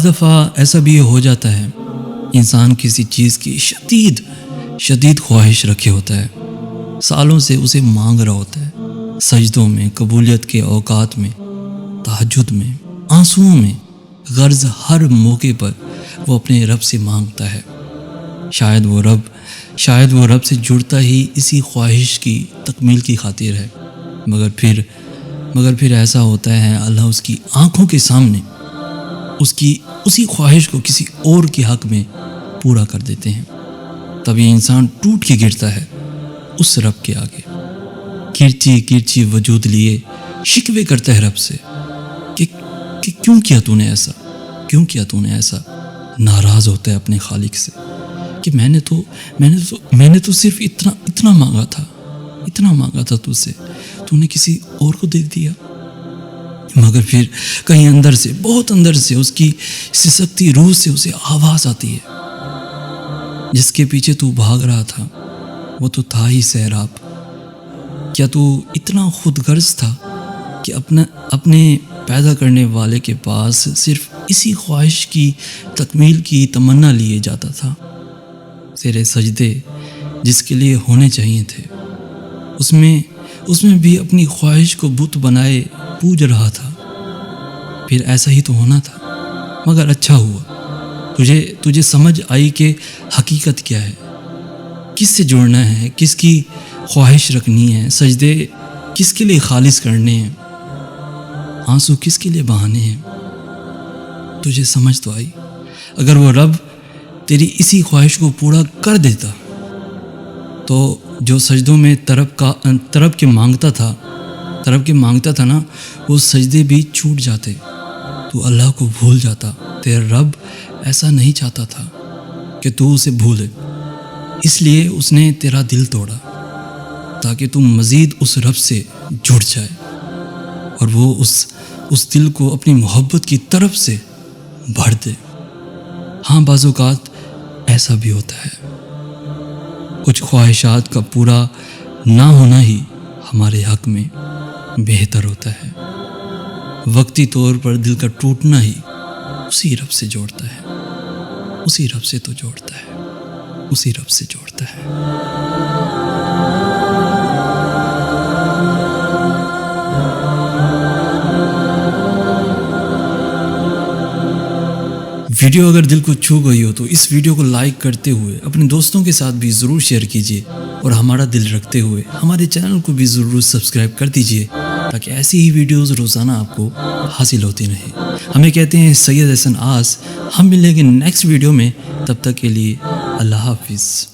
دفعہ ایسا بھی ہو جاتا ہے، انسان کسی چیز کی شدید خواہش رکھے ہوتا ہے، سالوں سے اسے مانگ رہا ہوتا ہے، سجدوں میں، قبولیت کے اوقات میں، تہجد میں، آنسوؤں میں، غرض ہر موقع پر وہ اپنے رب سے مانگتا ہے۔ شاید وہ رب سے جڑتا ہی اسی خواہش کی تکمیل کی خاطر ہے، مگر پھر ایسا ہوتا ہے اللہ اس کی آنکھوں کے سامنے اسی خواہش کو کسی اور کے حق میں پورا کر دیتے ہیں۔ تب یہ انسان ٹوٹ کے گرتا ہے اس رب کے آگے، کرچی وجود لیے شکوے کرتا ہے رب سے کہ کیوں کیا تو نے ایسا، ناراض ہوتا ہے اپنے خالق سے کہ میں نے تو صرف اتنا مانگا تھا تجھ سے، تو نے کسی اور کو دے دیا۔ مگر پھر کہیں بہت اندر سے اس کی سسکتی روح سے اسے آواز آتی ہے، جس کے پیچھے تو بھاگ رہا تھا وہ تو تھا ہی سیراب۔ کیا تو اتنا خود غرض تھا کہ اپنے پیدا کرنے والے کے پاس صرف اسی خواہش کی تکمیل کی تمنا لیے جاتا تھا؟ تیرے سجدے جس کے لیے ہونے چاہیے تھے، اس میں بھی اپنی خواہش کو بت بنائے پوج رہا تھا۔ پھر ایسا ہی تو ہونا تھا، مگر اچھا ہوا تجھے سمجھ آئی کہ حقیقت کیا ہے، کس سے جڑنا ہے، کس کی خواہش رکھنی ہے، سجدے کس کے لیے خالص کرنے ہیں، آنسو کس کے لیے بہانے ہیں۔ تجھے سمجھ تو آئی۔ اگر وہ رب تیری اسی خواہش کو پورا کر دیتا تو جو سجدوں میں طرب کے مانگتا تھا نا، وہ سجدے بھی چھوٹ جاتے، تو اللہ کو بھول جاتا۔ تیرا رب ایسا نہیں چاہتا تھا کہ تو اسے بھولے، اس لیے اس نے تیرا دل توڑا تاکہ تم مزید اس رب سے جڑ جائے اور وہ اس دل کو اپنی محبت کی طرف سے بھر دے۔ ہاں، بعض اوقات ایسا بھی ہوتا ہے، کچھ خواہشات کا پورا نہ ہونا ہی ہمارے حق میں بہتر ہوتا ہے۔ وقتی طور پر دل کا ٹوٹنا ہی اسی رب سے جوڑتا ہے، اسی رب سے جوڑتا ہے۔ ویڈیو اگر دل کو چھو گئی ہو تو اس ویڈیو کو لائک کرتے ہوئے اپنے دوستوں کے ساتھ بھی ضرور شیئر کیجیے، اور ہمارا دل رکھتے ہوئے ہمارے چینل کو بھی ضرور سبسکرائب کر دیجیے تاکہ ایسی ہی ویڈیوز روزانہ آپ کو حاصل ہوتی رہیں۔ ہمیں کہتے ہیں سید احسان آس۔ ہم ملیں گے نیکسٹ ویڈیو میں، تب تک کے لیے اللہ حافظ۔